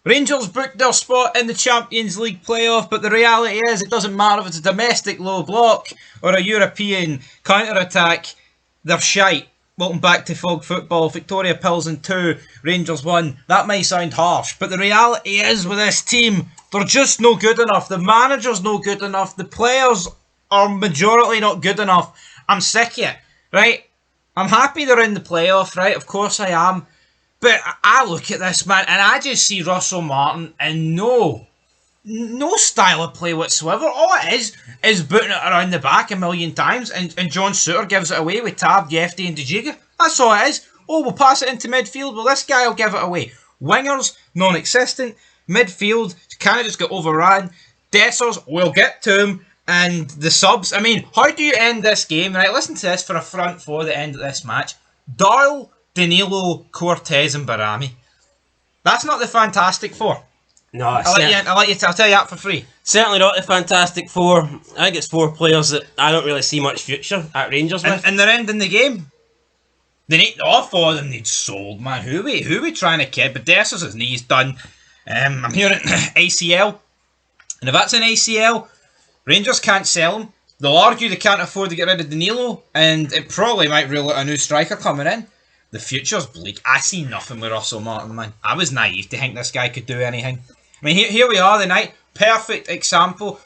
Rangers booked their spot in the Champions League playoff, but the reality is it doesn't matter if it's a domestic low block or a European counter-attack, they're shite. Welcome back to Fog Football. Viktoria Plzen 2, Rangers 1. That might sound harsh, but the reality is with this team, they're just no good enough. The manager's no good enough. The players are majority not good enough. I'm sick of it, right? I'm happy they're in the playoff, right? Of course I am. But I look at this, man, and I just see Russell Martin and no style of play whatsoever. All it is booting it around the back a million times, and John Souttar gives it away with Tab, Yefty and AGGREGATE. That's all it is. Oh, we'll pass it into midfield. Well, this guy will give it away. Wingers, non-existent. Midfield, kind of just got overran. Dessers, we'll get to him. And the subs, I mean, how do you end this game? Right, listen to this for a front four at the end of this match. Doyle, Danilo, Cortez and Barami. That's not the Fantastic Four. No, I'll tell you that for free. Certainly not the Fantastic Four. I think it's four players that I don't really see much future at Rangers with. And they're ending the game. They need all four of them need sold, man. Who are we trying to kid? But Dessers, his knee's done. I'm hearing ACL. And if that's an ACL, Rangers can't sell him. They'll argue they can't afford to get rid of Danilo, and it probably might rule out a new striker coming in. The future's bleak. I see nothing with Russell Martin, man. I was naive to think this guy could do anything. I mean, here we are the night. Perfect example.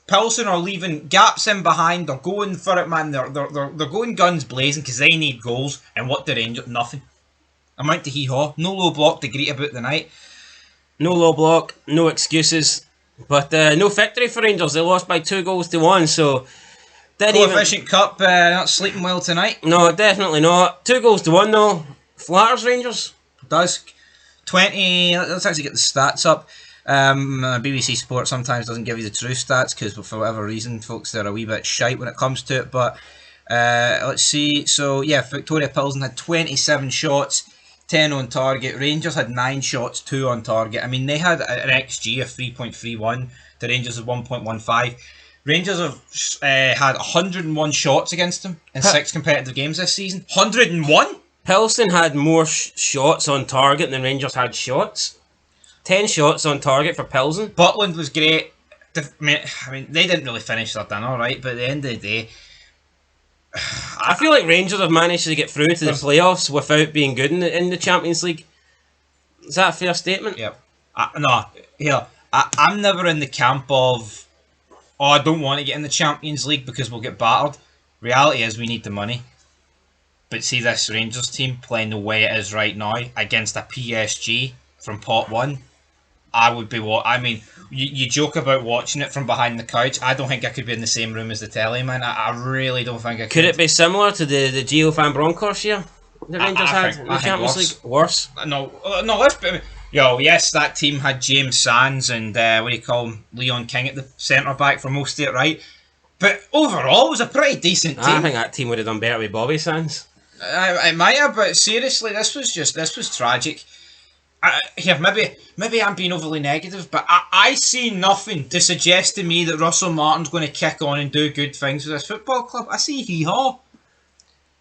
Plzen are leaving gaps in behind. They're going for it, man. They're going guns blazing because they need goals. And what the Rangers? Nothing. Amount to hee-haw. No low block to greet about the night. No low block. No excuses. But no victory for Rangers. They lost by 2-1. So Coefficient Cup not sleeping well tonight. No, definitely not. 2-1 though. Flatters Rangers. Does 20. Let's actually get the stats up. BBC Sport sometimes doesn't give you the true stats because for whatever reason, folks, they're a wee bit shite when it comes to it. But let's see. So yeah, Viktoria Plzen had 27 shots, 10 on target. Rangers had 9 shots, 2 on target. I mean, they had an XG of 3.31. The Rangers had 1.15. Rangers have had 101 shots against them in 6 competitive games this season. 101? Plzen had more shots on target than Rangers had shots. 10 shots on target for Plzen. Butland was great. I mean, they didn't really finish their dinner, right? But at the end of the day, I feel like Rangers have managed to get through to the playoffs without being good in the Champions League. Is that a fair statement? Yep. I'm never in the camp of, I don't want to get in the Champions League because we'll get battered. Reality is we need the money. But see this Rangers team playing the way it is right now against a PSG from pot 1. I would be you joke about watching it from behind the couch. I don't think I could be in the same room as the telly, man. I really don't think I could. Could it be similar to the Gio van Bronckhorst year the Rangers had in the Champions League? Worse? No, yes, that team had James Sands and Leon King at the centre back for most of it, right? But overall, it was a pretty decent team. I think that team would have done better with Bobby Sands. It might have, but seriously, this was tragic. Maybe I'm being overly negative, but I see nothing to suggest to me that Russell Martin's going to kick on and do good things with this football club. I see hee-haw.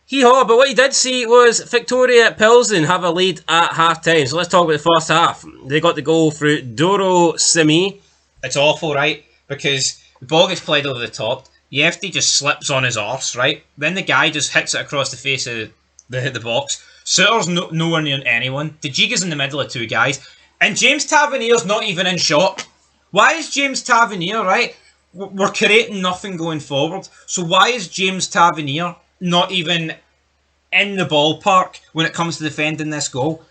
Hee-haw, but what you did see was Viktoria Plzen have a lead at half-time. So let's talk about the first half. They got the goal through Doro Simi. It's awful, right? Because the ball gets played over the top. Yefty just slips on his arse, right? Then the guy just hits it across the face of the box. Souttar's nowhere near anyone. AGGREGATE's in the middle of 2 guys. And James Tavernier's not even in shot. Why is James Tavernier, right? We're creating nothing going forward. So why is James Tavernier not even in the ballpark when it comes to defending this goal?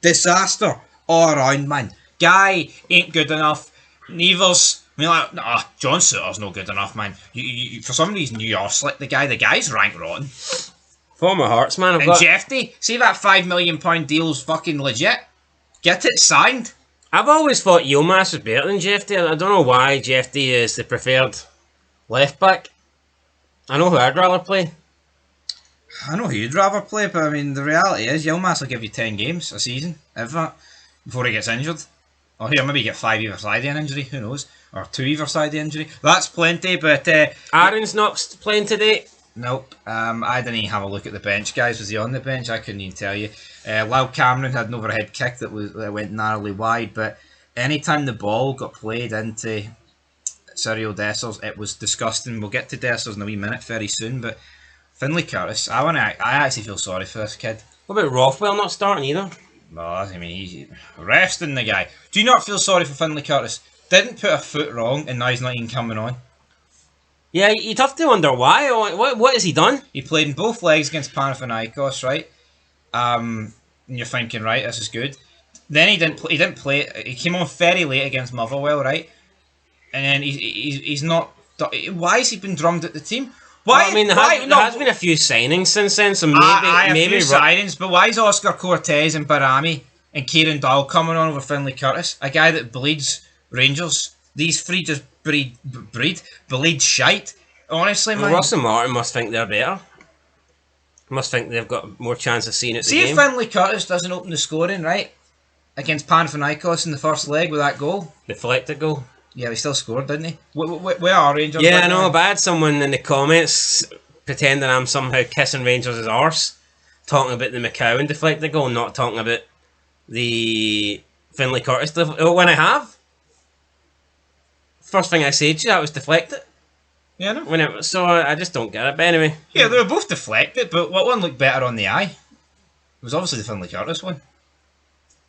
Disaster all around, man. Guy ain't good enough. Nevers, John Souttar's no good enough, man. You for some reason you are slick the guy's rank rotten. Former Hearts, man. Jefty, see that £5 million deal's fucking legit. Get it signed. I've always thought Yilmaz was better than Jefty. I don't know why Jefty is the preferred left back. I know who I'd rather play. I know who you'd rather play, but I mean, the reality is Yilmaz will give you 10 games a season, if that, before he gets injured. Or here, maybe you get 5 either side of an injury, who knows? Or 2 either side of the injury. That's plenty, but... Aaron's not playing today. Nope. I didn't even have a look at the bench, guys. Was he on the bench? I couldn't even tell you. Lau Cameron had an overhead kick that went narrowly wide, but anytime the ball got played into Cyril Dessers, it was disgusting. We'll get to Dessers in a wee minute very soon, but Finlay Curtis, I actually feel sorry for this kid. What about Rothwell not starting either? No, I mean, he's resting the guy. Do you not feel sorry for Finlay Curtis? Didn't put a foot wrong, and now he's not even coming on. Yeah, you'd have to wonder why. What has he done? He played in both legs against Panathinaikos, right? And you're thinking, right, this is good. Then he didn't play. He came on very late against Motherwell, right? And then he's not. Why has he been drummed at the team? Why? Well, I mean, there has been a few signings since then, so maybe a few signings. But why is Oscar Cortez and Barami and Kieran Dow coming on over Finlay Curtis, a guy that bleeds Rangers? These three just bleed shite. Honestly, man. Ross and Martin must think they're better. Must think they've got more chance of seeing it. See if Finlay Curtis doesn't open the scoring, right, against Panathinaikos in the first leg with that goal. Deflected goal. Yeah, he still scored, didn't he? Where are Rangers? Yeah, I know, but I had someone in the comments pretending I'm somehow kissing Rangers' arse, talking about the McCowan deflected goal, not talking about the Finlay Curtis when I have. First thing I said to you, that was deflected. Yeah, I know. So I just don't get it. But anyway. Yeah, they were both deflected, but what one looked better on the eye? It was obviously the Finlay Curtis one.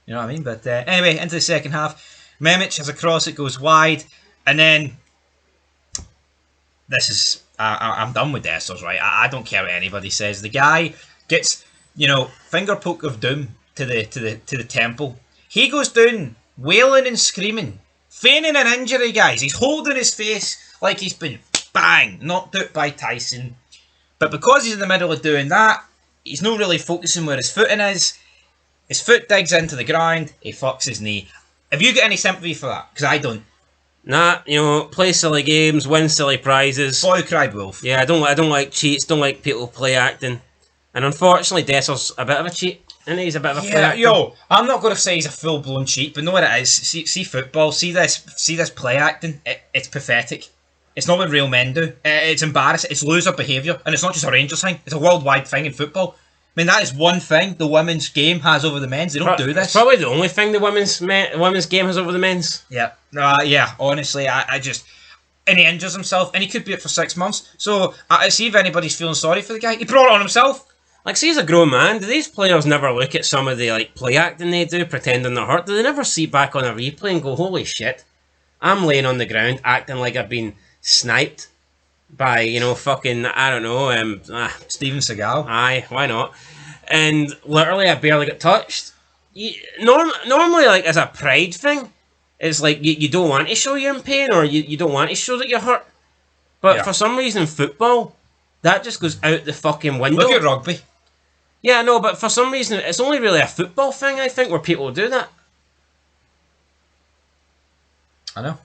You know what I mean? But anyway, into the second half. Memic has a cross, it goes wide, and then this is I'm done with Dessers, right? I don't care what anybody says. The guy gets, finger poke of doom to the temple. He goes down wailing and screaming, feigning an injury, guys. He's holding his face like he's been bang knocked out by Tyson. But because he's in the middle of doing that, he's not really focusing where his footing is. His foot digs into the ground, he fucks his knee. Have you got any sympathy for that? Because I don't. Nah, play silly games, win silly prizes. Boy cried wolf. Yeah, I don't like cheats, don't like people play acting. And unfortunately, Dessers a bit of a cheat, and he's a bit of a play actor. Yo, I'm not going to say he's a full-blown cheat, but know what it is. See football, see this play acting. It's pathetic. It's not what real men do. It's embarrassing. It's loser behaviour, and it's not just a Rangers thing. It's a worldwide thing in football. I mean, that is one thing the women's game has over the men's. They don't do this. It's probably the only thing the women's game has over the men's. Yeah. Yeah, honestly, I just... And he injures himself, and he could be out for 6 months. So, I see if anybody's feeling sorry for the guy. He brought it on himself. Like, see, as a grown man, do these players never look at some of the play acting they do, pretending they're hurt? Do they never see back on a replay and go, holy shit, I'm laying on the ground acting like I've been sniped by, fucking, I don't know, Steven Seagal. Aye, why not? And literally, I barely got touched. Normally, as a pride thing, it's like you don't want to show you're in pain, or you don't want to show that you're hurt. But for some reason, in football, that just goes out the fucking window. Look at rugby. Yeah, no, but for some reason, it's only really a football thing, I think, where people do that. I know.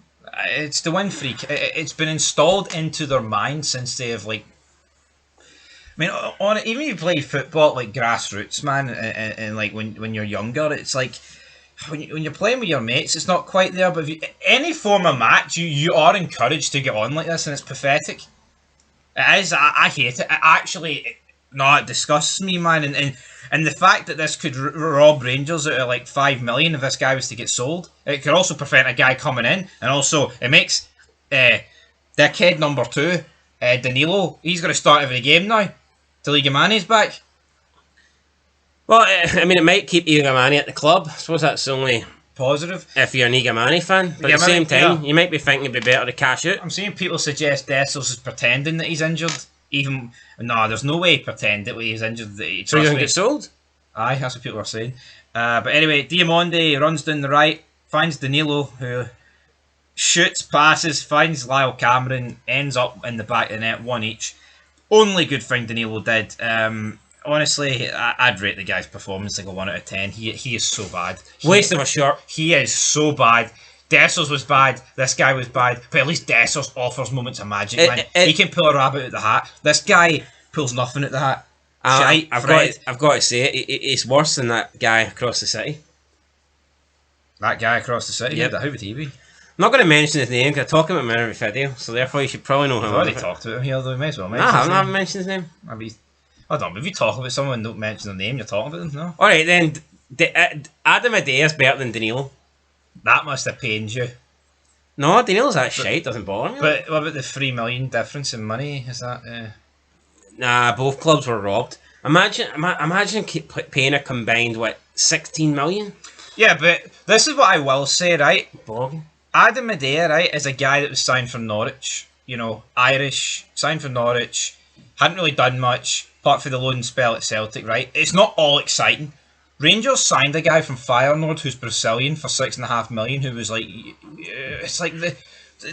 It's the win freak. It's been installed into their mind since they have, even if you play football grassroots, man, and when you're younger, it's like when you're playing with your mates, it's not quite there. But any form of match, you are encouraged to get on like this, and it's pathetic. It is. I hate it. It disgusts me, man. And the fact that this could rob Rangers out of 5 million if this guy was to get sold. It could also prevent a guy coming in, and also it makes dickhead number 2, Danilo. He's going to start every game now till Igamani's back. Well, it might keep Igamani at the club. I suppose that's the only positive if you're an Igamani fan. But at the same time, you might be thinking it'd be better to cash out. I'm seeing people suggest Dessers is pretending that he's injured. There's no way he pretend that he's injured. So he doesn't get sold? Aye, that's what people are saying. But anyway, Diamonde runs down the right, finds Danilo, who shoots, passes, finds Lyle Cameron, ends up in the back of the net, 1 each. Only good thing Danilo did. Honestly, I'd rate the guy's performance like a 1 out of 10. He is so bad. Waste of a shot. He is so bad. Dessers was bad, this guy was bad, but at least Dessers offers moments of magic, man. He can pull a rabbit out the hat. This guy pulls nothing out the hat. I've got to say, it's worse than that guy across the city. That guy across the city? Yep. Who would he be? I'm not going to mention his name because I talk about him in every video, so therefore you should probably know him. I've already talked about him here, though. We may as well mention I haven't mentioned his name. Hold on, if you talk about someone and don't mention their name, you're talking about them, no? Alright then, Adam Adair is better than Danilo. That must have pained you. No, Daniel's that shite. Doesn't bother me. But what about the 3 million difference in money? Is that? Nah, both clubs were robbed. Imagine paying a combined 16 million. Yeah, but this is what I will say, right? Bogging. Adam Medea, right, is a guy that was signed from Norwich. You know, Irish, signed from Norwich, hadn't really done much, apart from the loan spell at Celtic, right? It's not all exciting. Rangers signed a guy from Feyenoord who's Brazilian for 6.5 million, who was like, it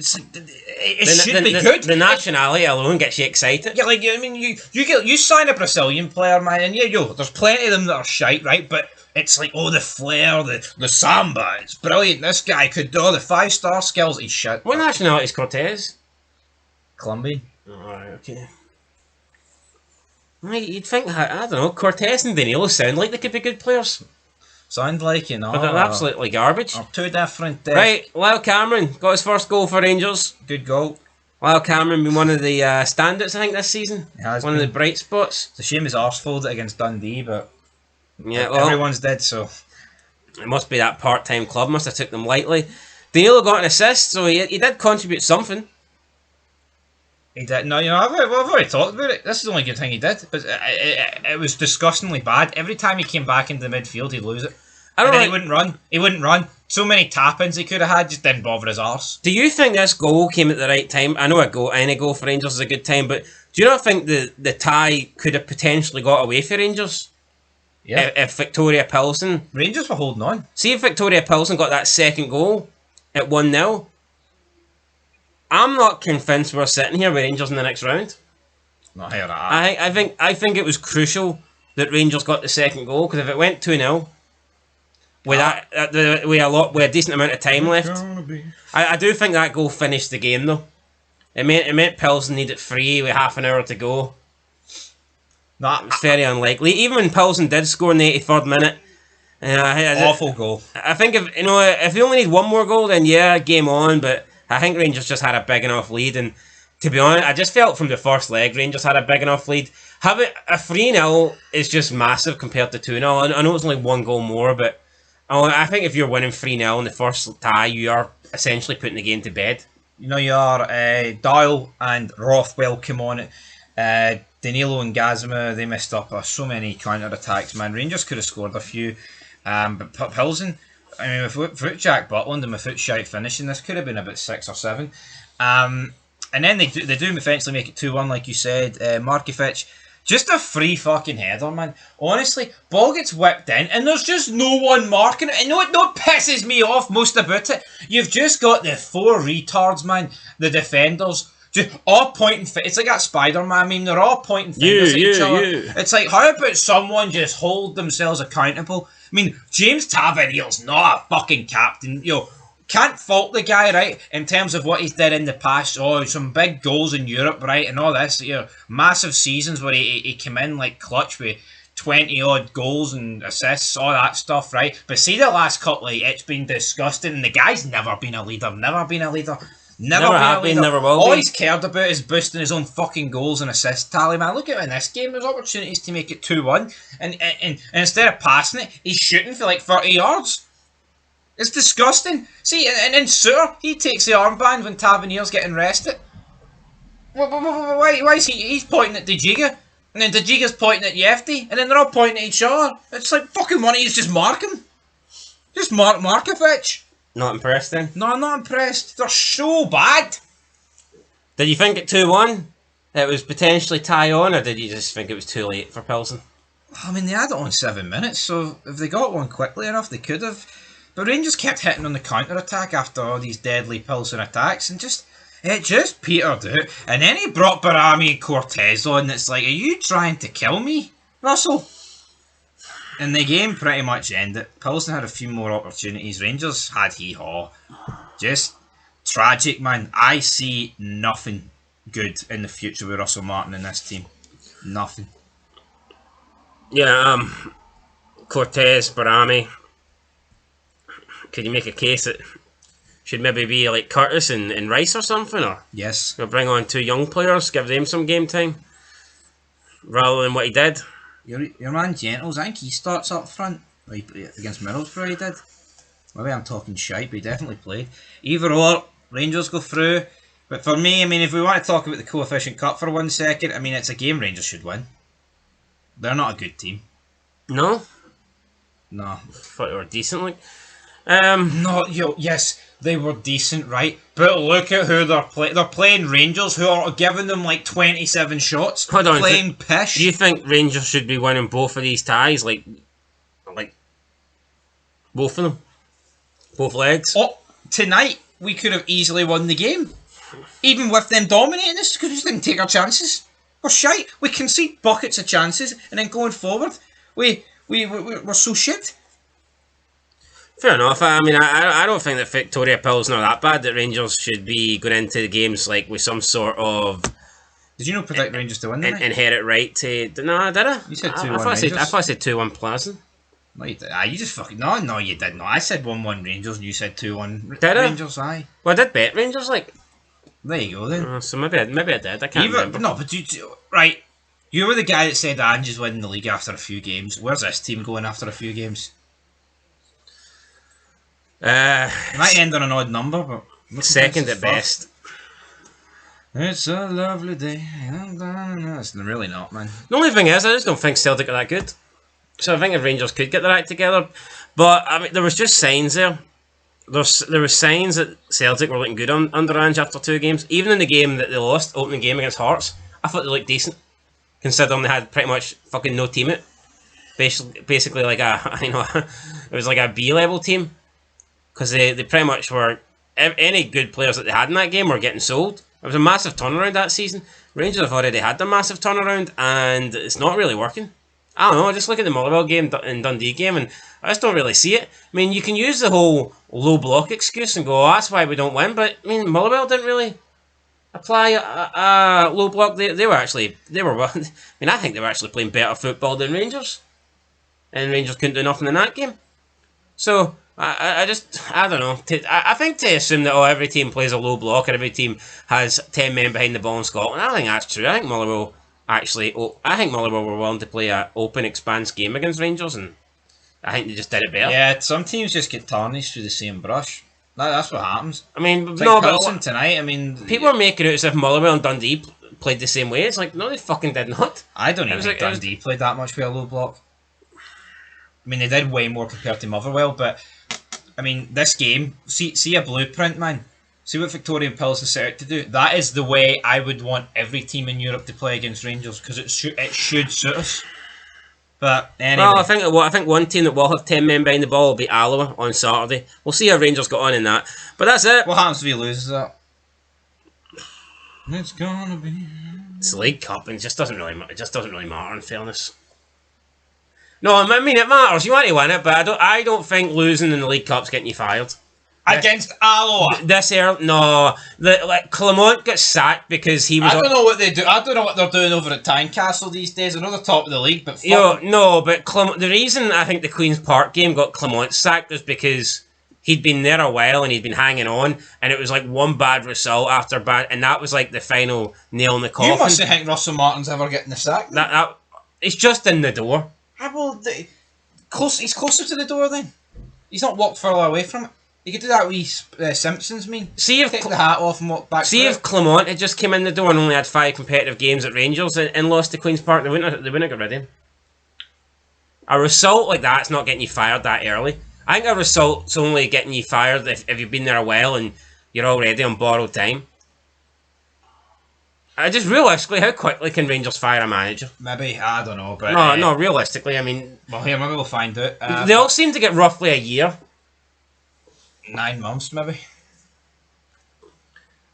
should be good. The nationality alone gets you excited. Yeah, like, I mean, you sign a Brazilian player, man, and there's plenty of them that are shite, right? But it's like, the flair, the samba, it's brilliant. This guy could do the 5-star skills. He's shit. What nationality is Cortez? Colombian. Alright, okay. Right, you'd think, I don't know, Cortez and Danilo sound like they could be good players. Sound like, you know. But they're absolutely garbage. Are two different. Right, Lyle Cameron got his first goal for Rangers. Good goal. Lyle Cameron been one of the standouts, I think, this season. He has one been. of the bright spots. It's a shame his arse folded against Dundee, but yeah, well, everyone's dead, so. It must be that part-time club, must have took them lightly. Danilo got an assist, so he did contribute something. He did. No, I've already talked about it. This is the only good thing he did, but it was disgustingly bad. Every time he came back into the midfield, he'd lose it. He wouldn't run. He wouldn't run. So many tap-ins he could have had, just didn't bother his arse. Do you think this goal came at the right time? I know any goal for Rangers is a good time, but do you not think the tie could have potentially got away for Rangers? Yeah. If Viktoria Plzen... Rangers were holding on. See if Viktoria Plzen got that second goal at 1-0. I'm not convinced we're sitting here with Rangers in the next round. Not hear that. I think it was crucial that Rangers got the second goal, because if it went 2-0... with a decent amount of time left, I do think that goal finished the game though. It meant Pilsen needed 3 with half an hour to go. It's very unlikely. Even when Pilsen did score in the 83rd minute, awful goal. I think if they only need one more goal, then yeah, game on. But I think Rangers just had a big enough lead, and to be honest, I just felt from the first leg Rangers had a big enough lead. Having a 3-0 is just massive compared to 2-0. I know it's only one goal more, but I think if you're winning 3-0 in the first tie, you are essentially putting the game to bed. You are Dial and Rothwell came on it. Danilo and Gazma, they missed up so many counter-attacks, man. Rangers could have scored a few. But Pilsen, I mean, without Jack Butland and without Shite finishing, this could have been about 6 or 7. And then they do eventually make it 2-1, like you said. Markovic, just a free fucking header, man. Honestly, ball gets whipped in, and there's just no one marking it. And what pisses me off most about it? You've just got the 4 retards, man. The defenders, just all pointing. It's like that Spider-Man meme. They're all pointing fingers at each other. It's like, how about someone just hold themselves accountable? I mean, James Tavernier's not a fucking captain. Can't fault the guy, right, in terms of what he's did in the past. Some big goals in Europe, right, and all this. Massive seasons where he came in like clutch with 20-odd goals and assists, all that stuff, right? But see the last couple, it's been disgusting, and the guy's never been a leader. Never will All he's cared about is boosting his own fucking goals and assist tally, man. Look at it in this game. There's opportunities to make it 2-1, and instead of passing it, he's shooting for like 30 yards. It's disgusting. See, and then Suter, he takes the armband when Tavernier's getting rested. Why is he's pointing at De Giga, and then De Giga's pointing at Yefty, and then they're all pointing at each other. It's like, fucking one of you just mark him. Just mark Markovic. Not impressed then? No, I'm not impressed. They're so bad. Did you think at 2-1 it was potentially tie on, or did you just think it was too late for Pilsen? I mean, they had it on 7 minutes, so if they got one quickly enough, they could have. But Rangers kept hitting on the counter-attack after all these deadly Pilsen attacks, and it just petered out. And then he brought Barami and Cortez on, and it's like, are you trying to kill me, Russell? And the game pretty much ended. Pilsen had a few more opportunities. Rangers had hee-haw. Just tragic, man. I see nothing good in the future with Russell Martin in this team. Nothing. Yeah, Cortez, Barami. Could you make a case that should maybe be like Curtis and Rice or something? Or yes. We'll bring on 2 young players, give them some game time, rather than what he did. Your man Gentles, I think he starts up front. Against Middlesbrough he did. Maybe I'm talking shite, but he definitely played. Either or, Rangers go through. But for me, I mean, if we want to talk about the coefficient cup for 1 second, I mean, it's a game Rangers should win. They're not a good team. No? No. Thought they were decent, like. No, yes, they were decent, right? But look at who they're playing. They're playing Rangers, who are giving them like 27 shots. Hold on. Playing pish. Do you think Rangers should be winning both of these ties? Like both of them? Both legs? Oh, tonight, we could have easily won the game. Even with them dominating us, because we just didn't take our chances. We're shite. We concede buckets of chances, and then going forward, we're so shit. Fair enough. I mean, I don't think that Viktoria Plzen are that bad, that Rangers should be going into the games like with some sort of... Did you not predict Rangers to win tonight? Inherit right to... No, did I? You said 2-1 Rangers. I thought I said 2-1 Plzen. No, you did. You just fucking... No, you did not. I said 1-1 Rangers, and you said 2-1 did Rangers, aye. Well, I did bet Rangers, like... There you go, then. So maybe I did. I can't remember. No, but right. You were the guy that said Ange is winning the league after a few games. Where's this team going after a few games? It might end on an odd number, but... Second at best. It's a lovely day. It's really not, man. The only thing is, I just don't think Celtic are that good. So I think if Rangers could get their act together. But, I mean, there was just signs there. There were signs that Celtic were looking good under Ange after 2 games. Even in the game that they lost, opening game against Hearts, I thought they looked decent, considering they had pretty much fucking no teammate. Basically like it was like a B-level team. Because they pretty much were... Any good players that they had in that game were getting sold. It was a massive turnaround that season. Rangers have already had their massive turnaround, and it's not really working. I don't know, just look at the Motherwell game and Dundee game, and I just don't really see it. I mean, you can use the whole low block excuse and go, oh, that's why we don't win, but, I mean, Motherwell didn't really apply a low block. They were I mean, I think they were actually playing better football than Rangers. And Rangers couldn't do nothing in that game. So, I don't know. I think to assume that every team plays a low block and every team has 10 men behind the ball in Scotland, I don't think that's true. I think Motherwell were willing to play an open, expanse game against Rangers, and I think they just did it better. Yeah, some teams just get tarnished through the same brush. That's what happens. I mean, it's like Pilsen tonight. I mean, people are making it as if Motherwell and Dundee played the same way. It's like, no, they fucking did not. I don't even think Dundee played that much with a low block. I mean, they did way more compared to Motherwell, but I mean, this game, see a blueprint, man. See what Viktoria Plzen set out to do. That is the way I would want every team in Europe to play against Rangers, because it should suit us. But anyway. Well, I think one team that will have 10 men behind the ball will be Alloa on Saturday. We'll see how Rangers got on in that. But that's it. What happens if he loses that? It's gonna be... It's the League Cup, and it just doesn't really matter, in fairness. No, I mean, it matters. You want to win it, but I don't think losing in the League Cup's getting you fired. Against Alloa. This year, no. Clement got sacked because he was... I don't know what they do. I don't know what they're doing over at Tynecastle these days. I know they're top of the league, but... No, but the reason I think the Queen's Park game got Clement sacked was because he'd been there a while and he'd been hanging on, and it was like one bad result after bad, and that was like the final nail in the coffin. You mustn't think Russell Martin's ever getting the sack. It's just in the door. He's closer to the door then. He's not walked further away from it. You could do that with Simpsons, take the hat off and walk back. See if Clement had just came in the door and only had 5 competitive games at Rangers and lost to Queen's Park, they wouldn't have got rid of him. A result like that's not getting you fired that early. I think a result's only getting you fired if you've been there a while and you're already on borrowed time. Just realistically, how quickly can Rangers fire a manager? Maybe, I don't know, but... No, realistically, I mean... Well, here, maybe we'll find out. They all seem to get roughly a year. 9 months, maybe.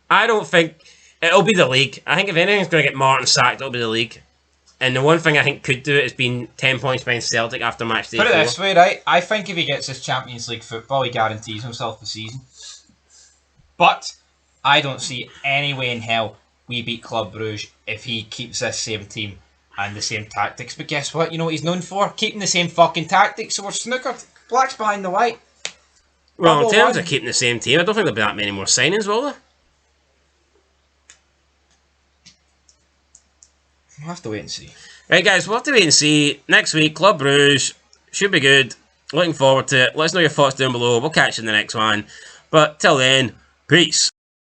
I don't think... It'll be the league. I think if anything's going to get Martin sacked, it'll be the league. And the one thing I think could do it is being 10 points behind Celtic after match day 4. Put it this way, right? I think if he gets his Champions League football, he guarantees himself the season. But I don't see any way in hell we beat Club Brugge if he keeps this same team and the same tactics. But guess what? You know what he's known for? Keeping the same fucking tactics. So we're snookered. Black's behind the white. Well, in terms of keeping the same team, I don't think there'll be that many more signings, will there? We'll have to wait and see. Right, guys, we'll have to wait and see. Next week, Club Brugge should be good. Looking forward to it. Let us know your thoughts down below. We'll catch you in the next one. But till then, peace.